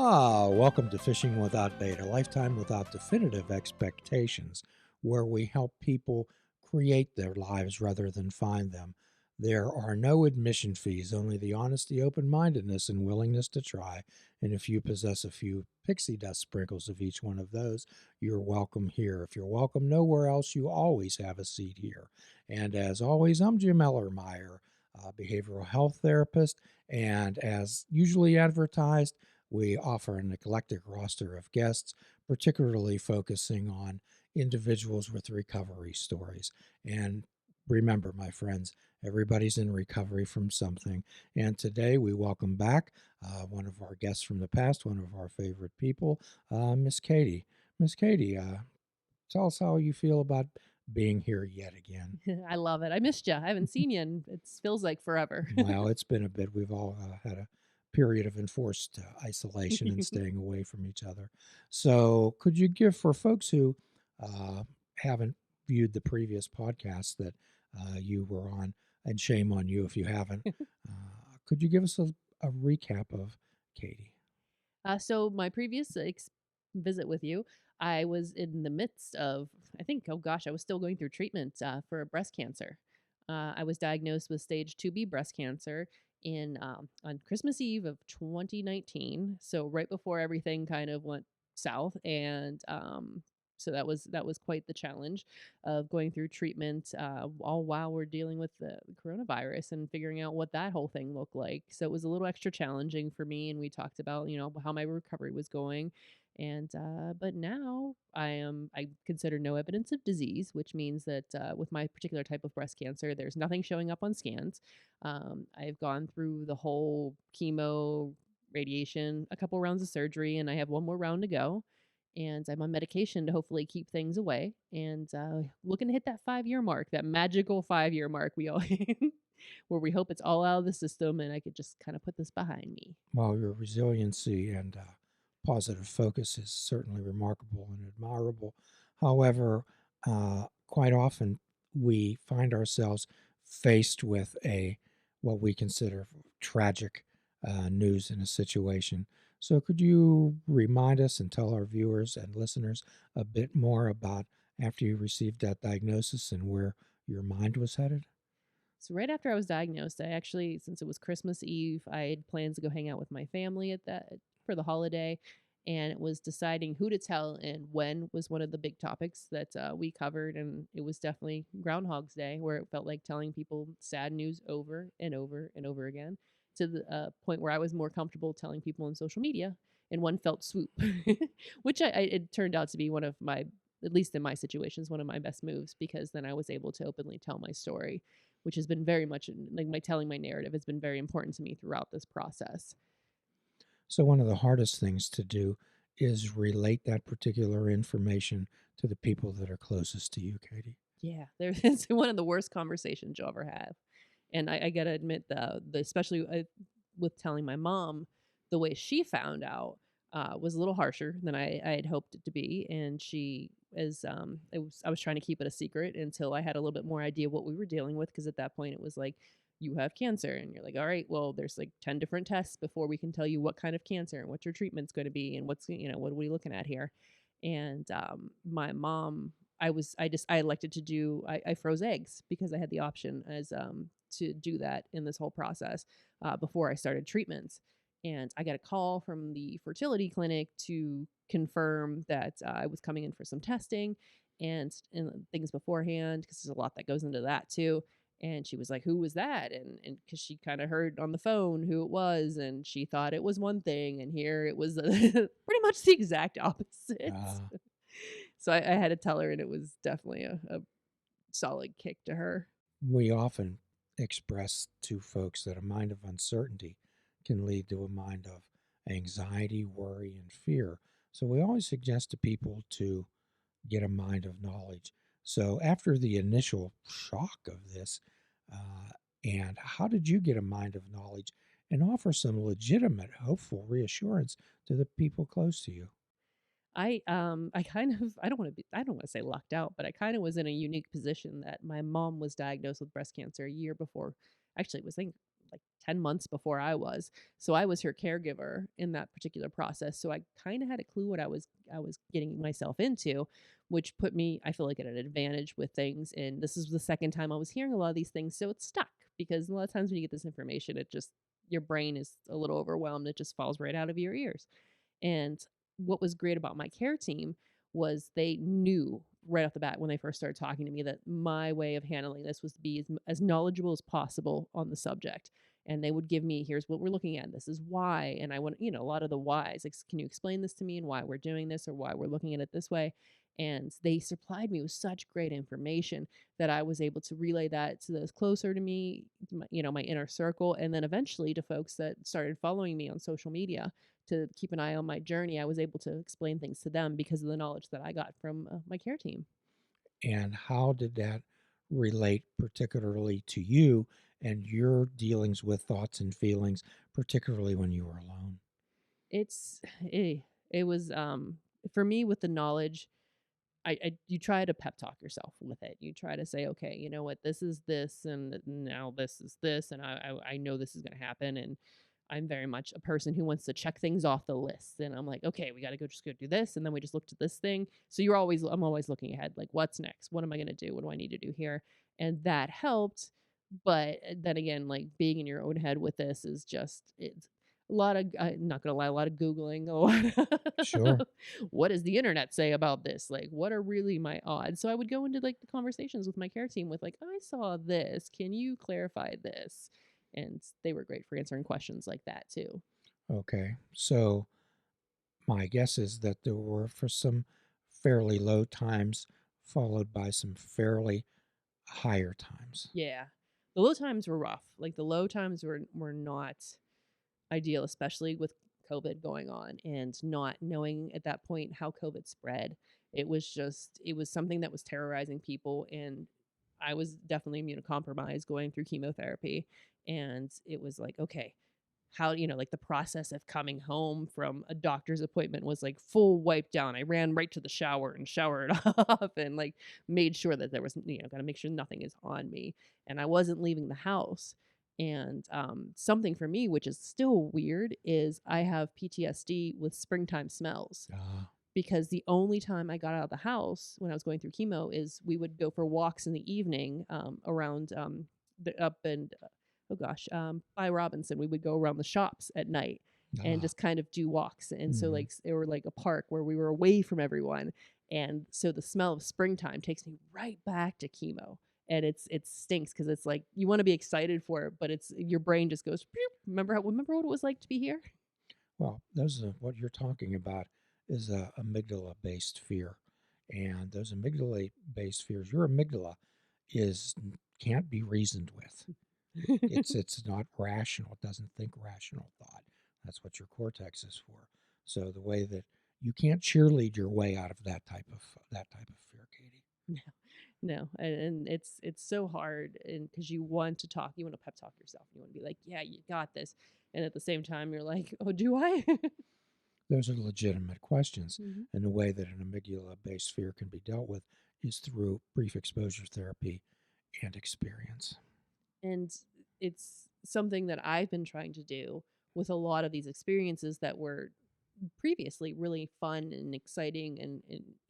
Welcome to Fishing Without Bait, a lifetime without definitive expectations, where we help people create their lives rather than find them. There are no admission fees, only the honesty, open mindedness, and willingness to try. And if you possess a few pixie dust sprinkles of each one of those, you're welcome here. If you're welcome nowhere else, you always have a seat here. And as always, I'm Jim Ellermeyer, a behavioral health therapist, and as usually advertised, we offer an eclectic roster of guests, particularly focusing on individuals with recovery stories. And remember, my friends, everybody's in recovery from something. And today we welcome back one of our guests from the past, one of our favorite people, Miss Katie. Miss Katie, tell us how you feel about being here yet again. I love it. I missed you. I haven't seen you, and it feels like forever. Well, it's been a bit. We've all had a period of enforced isolation and staying away from each other. So, could you give, for folks who uh, haven't viewed the previous podcast that you were on, and shame on you if you haven't, could you give us a recap of Katie? So my previous visit with you, I was in the midst of, I think, oh gosh, I was still going through treatment for breast cancer. I was diagnosed with stage 2B breast cancer in on Christmas Eve of 2019. So right before everything kind of went south, and so that was quite the challenge of going through treatment, all while we're dealing with the coronavirus and figuring out what that whole thing looked like. So it was a little extra challenging for me, and we talked about how my recovery was going. And but now I consider no evidence of disease, which means that with my particular type of breast cancer, there's nothing showing up on scans. I've gone through the whole chemo, radiation, a couple rounds of surgery, and I have one more round to go. And I'm on medication to hopefully keep things away. And looking to hit that 5 year mark, that magical 5 year mark we all where we hope it's all out of the system and I could just kind of put this behind me. Well, your resiliency and positive focus is certainly remarkable and admirable. However, quite often we find ourselves faced with a what we consider tragic news in a situation. So, could you remind us and tell our viewers and listeners a bit more about after you received that diagnosis and where your mind was headed? So right after I was diagnosed, I actually, since it was Christmas Eve, I had plans to go hang out with my family at that for the holiday, and it was deciding who to tell and when was one of the big topics that we covered, and it was definitely Groundhog's Day, where it felt like telling people sad news over and over and over again, to the point where I was more comfortable telling people on social media in one felt swoop, which it turned out to be one of my, at least in my situations, one of my best moves, because then I was able to openly tell my story, which has been very much like my telling my narrative has been very important to me throughout this process. So, one of the hardest things to do is relate that particular information to the people that are closest to you, Katie. Yeah, there is one of the worst conversations you'll ever have, and I gotta admit the especially with telling my mom, the way she found out was a little harsher than I had hoped it to be, and she is I was trying to keep it a secret until I had a little bit more idea what we were dealing with, because at that point it was like, you have cancer, and you're like, all right, well, there's like 10 different tests before we can tell you what kind of cancer and what your treatment's going to be and what's, what are we looking at here. And my mom, I elected to do, I froze eggs because I had the option as to do that in this whole process before I started treatments. And I got a call from the fertility clinic to confirm that I was coming in for some testing and things beforehand, because there's a lot that goes into that too. And she was like, "Who was that?" And because she kind of heard on the phone who it was, and she thought it was one thing, and here it was pretty much the exact opposite. Uh, So I had to tell her, and it was definitely a solid kick to her. we often express to folks that a mind of uncertainty can lead to a mind of anxiety, worry, and fear. So, we always suggest to people to get a mind of knowledge. So, after the initial shock of this, uh, and how did you get a mind of knowledge and offer some legitimate, hopeful reassurance to the people close to you? I kind of, I don't want to say lucked out, but I kind of was in a unique position that my mom was diagnosed with breast cancer a year before. Actually, it was, I think, like 10 months before I was. So I was her caregiver in that particular process. So I kind of had a clue what I was getting myself into, which put me, I feel like, at an advantage with things. And this is the second time I was hearing a lot of these things. So it's stuck because a lot of times when you get this information, it just your brain is a little overwhelmed. It just falls right out of your ears. And what was great about my care team was they knew right off the bat when they first started talking to me that my way of handling this was to be as knowledgeable as possible on the subject. And they would give me, here's what we're looking at. This is why. And I want, a lot of the whys. Like, can you explain this to me and why we're doing this or why we're looking at it this way? And they supplied me with such great information that I was able to relay that to those closer to me, my inner circle, and then eventually to folks that started following me on social media to keep an eye on my journey. I was able to explain things to them because of the knowledge that I got from my care team. And how did that relate particularly to you and your dealings with thoughts and feelings, particularly when you were alone? It's it was for me with the knowledge. I you try to pep talk yourself with it. You try to say, okay, you know what, this is this, and now this is this, and I know this is going to happen, and I'm very much a person who wants to check things off the list, and I'm like, okay, we got to go do this, and then we just looked at this thing. So I'm always looking ahead, like, what's next? What am I going to do? What do I need to do here? And that helped. But then again, like being in your own head with this is just it's a lot of not gonna lie, a lot of Googling, a lot Sure. of what does the internet say about this? Like, what are really my odds? So I would go into like the conversations with my care team with like, I saw this. Can you clarify this? And they were great for answering questions like that too. Okay. So my guess is that there were for some fairly low times, followed by some fairly higher times. Yeah. The low times were rough. Like the low times were not ideal, especially with COVID going on and not knowing at that point how COVID spread. It was something that was terrorizing people. And I was definitely immunocompromised going through chemotherapy. And it was like, okay, how, like the process of coming home from a doctor's appointment was like full wipe down. I ran right to the shower and showered off and like made sure that there was, got to make sure nothing is on me. And I wasn't leaving the house. And something for me, which is still weird, is I have PTSD with springtime smells Ah, because the only time I got out of the house when I was going through chemo is we would go for walks in the evening around the up and oh gosh, by Robinson. We would go around the shops at night and ah, just kind of do walks. And so mhm. like it were like a park where we were away from everyone. And so the smell of springtime takes me right back to chemo. And it stinks because it's like you want to be excited for it, but it's your brain just goes. "Pew." Remember what it was like to be here? Well, those are what you're talking about is a amygdala-based fear, and those amygdala-based fears, your amygdala is can't be reasoned with. It's not rational. It doesn't think rational thought. That's what your cortex is for. So the way that you can't cheerlead your way out of that type of fear, Katie. No, no, and it's so hard, and because you want to talk, you want to pep talk yourself, you want to be like, yeah, you got this, and at the same time, you're like, oh, do I? Those are legitimate questions, Mhm. and the way that an amygdala-based fear can be dealt with is through brief exposure therapy and experience. And it's something that I've been trying to do with a lot of these experiences that were previously really fun and exciting and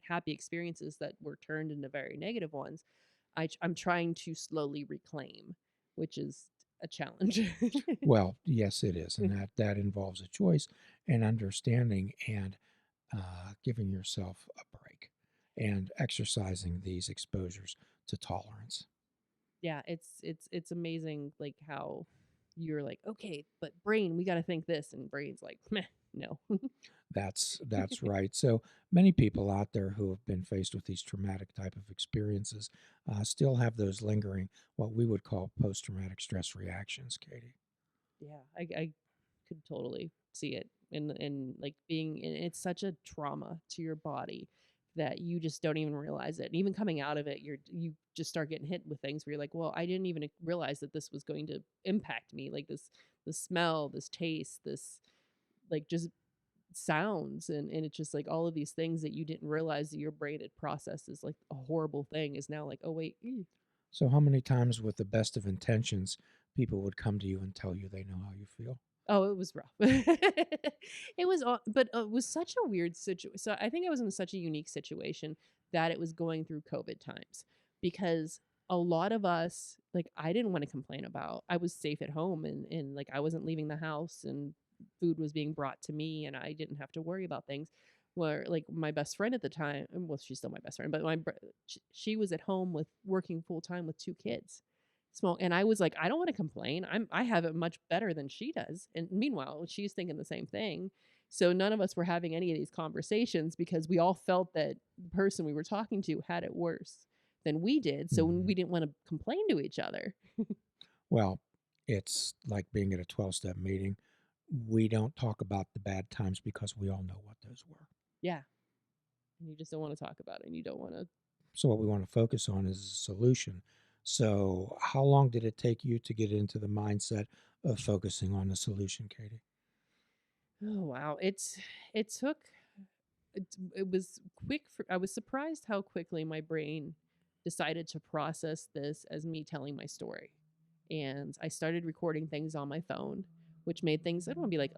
happy experiences that were turned into very negative ones. I'm trying to slowly reclaim, which is a challenge. Well, yes, it is, and that involves a choice and understanding and giving yourself a break and exercising these exposures to tolerance. Yeah, it's amazing like how you're like, okay, but brain, we got to think this, and brain's like, meh, no. That's right. So many people out there who have been faced with these traumatic type of experiences still have those lingering, what we would call post-traumatic stress reactions, Katie. Yeah, I could totally see it in like being and it's such a trauma to your body that you just don't even realize it. And even coming out of it, you just start getting hit with things where you're like, well, I didn't even realize that this was going to impact me. Like the smell, this taste, this like just sounds and it's just like all of these things that you didn't realize that your brain had processed as like a horrible thing is now like, oh wait, So how many times with the best of intentions people would come to you and tell you they know how you feel. Oh, it was rough. It was all but, it was such a weird situation. So, I think I was in such a unique situation that it was going through COVID times because a lot of us like, I didn't wanna complain about I was safe at home and, like, I wasn't leaving the house and food was being brought to me and I didn't have to worry about things. Where, like, my best friend at the time well, she's still my best friend, but she was at home with working full time with 2 kids. Small and I was like, "I don't wanna complain. I have it much better than she does." And meanwhile, she's thinking the same thing. So none of us were having any of these conversations because we all felt that the person we were talking to had it worse than we did, so we Mhm. didn't wanna complain to each other. Well, it's like being at a 12-step meeting. We don't talk about the bad times because we all know what those were. Yeah, and you just don't wanna talk about it, and you don't wanna So what we want to focus on is a solution. So how long did it take you to get into the mindset of focusing on the solution, Katie? Oh, wow. It took it was quick for I was surprised how quickly my brain decided to process this as me telling my story. And I started recording things on my phone, which made things I don't want to be like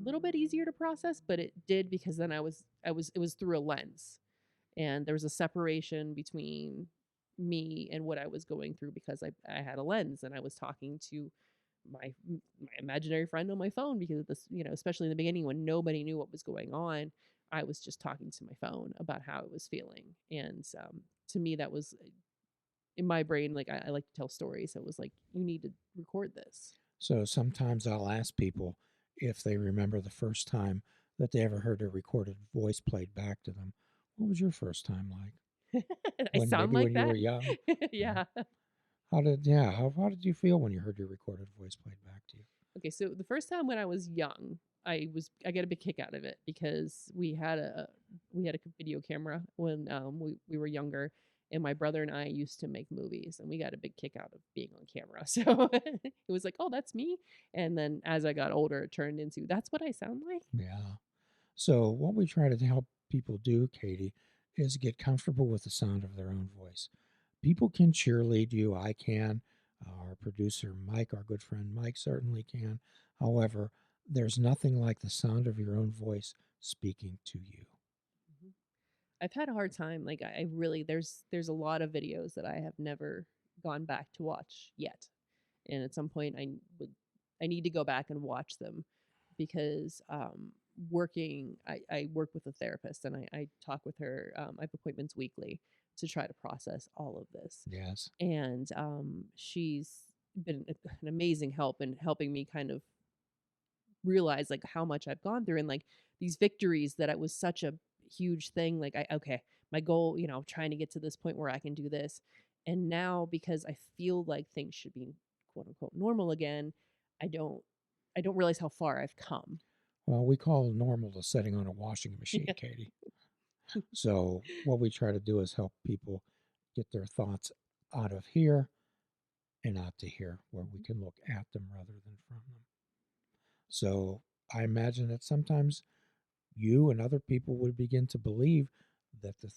little bit easier to process, but it did because then I was it was through a lens and there was a separation between me and what I was going through because I had a lens and I was talking to my imaginary friend on my phone because of this, especially in the beginning when nobody knew what was going on, I was just talking to my phone about how I was feeling. And to me, that was in my brain, like I like to tell stories. So it was like, you need to record this. So sometimes I'll ask people if they remember the first time that they ever heard a recorded voice played back to them. What was your first time like? I When sound maybe like when you were that. young? Yeah. Yeah. How did you feel when you heard your recorded voice played back to you? Okay, so the first time when I was young, I got a big kick out of it because we had a video camera when we were younger, and my brother and I used to make movies, and we got a big kick out of being on camera. So it was like, oh, that's me. And then as I got older, it turned into that's what I sound like. Yeah. So what we try to help people do, Katie, is get comfortable with the sound of their own voice. People can cheerlead you. I can. Our producer, Mike, our good friend Mike, certainly can. However, there's nothing like the sound of your own voice speaking to you. Mhm. I've had a hard time. Like I really there's a lot of videos that I have never gone back to watch yet. And at some point I need to go back and watch them because I work with a therapist and I talk with her. I have appointments weekly to try to process all of this. Yes. And she's been an amazing help in helping me kind of realize like how much I've gone through and like these victories that it was such a huge thing. Like okay, my goal, trying to get to this point where I can do this. And now because I feel like things should be quote unquote normal again, I don't I don't realize how far I've come. Well, we call normal the setting on a washing machine, Yeah. Katie. So what we try to do is help people get their thoughts out of here and out to here, where we can look at them rather than from them. So I imagine that sometimes you and other people would begin to believe that the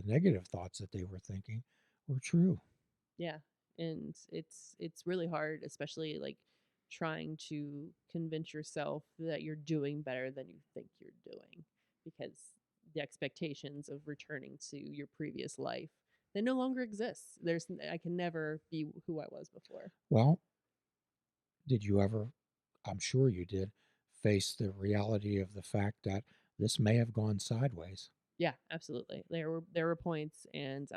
negative thoughts that they were thinking were true. Yeah. And it's really hard, especially like trying to convince yourself that you're doing better than you think you're doing because the expectations of returning to your previous life they no longer exists. I can never be who I was before. Well, did you ever, I'm sure you did, face the reality of the fact that this may have gone sideways? Yeah, absolutely. There were points and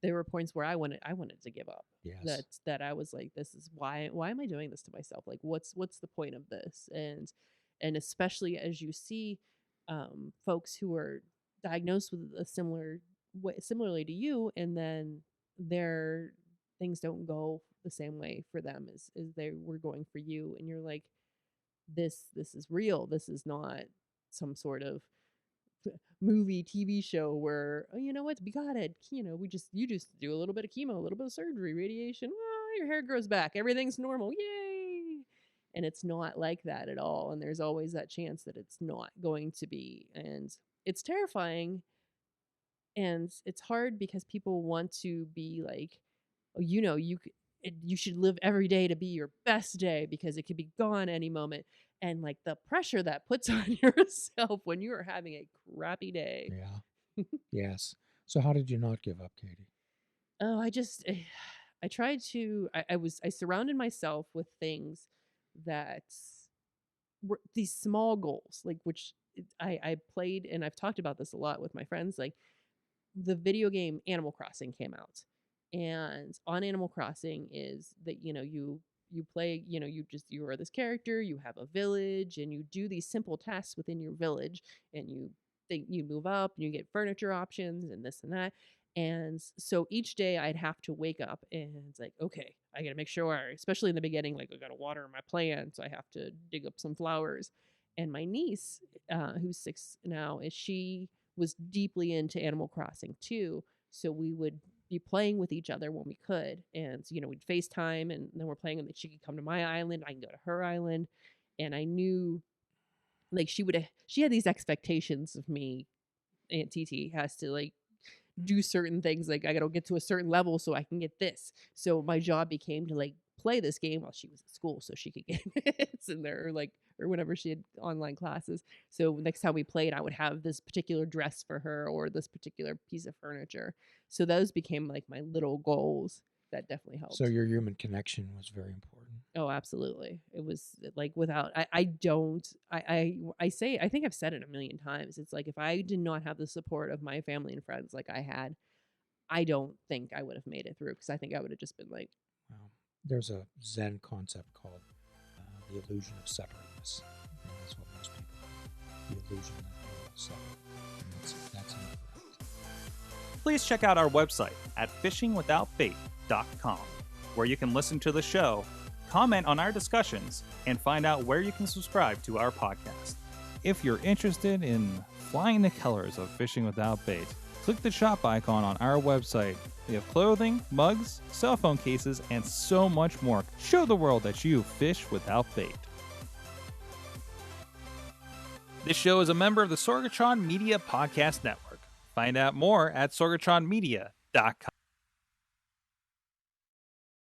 there were points where I wanted to give up. Yes. That I was like, this is why am I doing this to myself? Like what's the point of this? And especially as you see folks who are diagnosed with a similarly to you, and then their things don't go the same way for them as they were going for you, and you're like, this is real. This is not some sort of movie, TV show where, "Oh, you know what? We got it. You just do a little bit of chemo, a little bit of surgery, radiation. Ah, your hair grows back. Everything's normal. Yay!" And it's not like that at all. And there's always that chance that it's not going to be. And it's terrifying. And it's hard because people want to be like, "Oh, you you should live every day to be your best day because it could be gone any moment. And like the pressure that puts on yourself when you are having a crappy day. Yeah. Yes. So how did you not give up, Katie? Oh, I tried to I surrounded myself with things that were these small goals, like which I played, and I've talked about this a lot with my friends, like the video game Animal Crossing came out. And on Animal Crossing is that, you play, you are this character, you have a village, and you do these simple tasks within your village, and you move up and you get furniture options and this and that. And so each day I'd have to wake up and it's like, okay, I gotta make sure, especially in the beginning, like I gotta water my plants, I have to dig up some flowers. And my niece, who's 6 now, is she was deeply into Animal Crossing too. So we would be playing with each other when we could. And, we'd FaceTime and then we're playing and then she could come to my island, I can go to her island. And I knew like she had these expectations of me. Aunt TT has to like do certain things. Like I gotta get to a certain level so I can get this. So my job became to like play this game while she was at school so she could get hits in there or whenever she had online classes. So next time we played, I would have this particular dress for her or this particular piece of furniture. So those became like my little goals. That definitely So helped. your human connection was very important. Oh, absolutely. It was like without I don't I say I think I've said it a million times. It's like if I did not have the support of my family and friends like I had, I don't think I would have made it through because I think I would have just been like, Well, there's a Zen concept called the illusion of separateness. And that's what most people have, the illusion that we're all separate. And that's incorrect. Please check out our website at fishingwithoutbait.com, where you can listen to the show, comment on our discussions, and find out where you can subscribe to our podcast. If you're interested in flying the colors of Fishing Without Bait, click the shop icon on our website. We have clothing, mugs, cell phone cases, and so much more. Show the world that you fish without bait. This show is a member of the Sorgatron Media Podcast Network. Find out more at sorgatronmedia.com.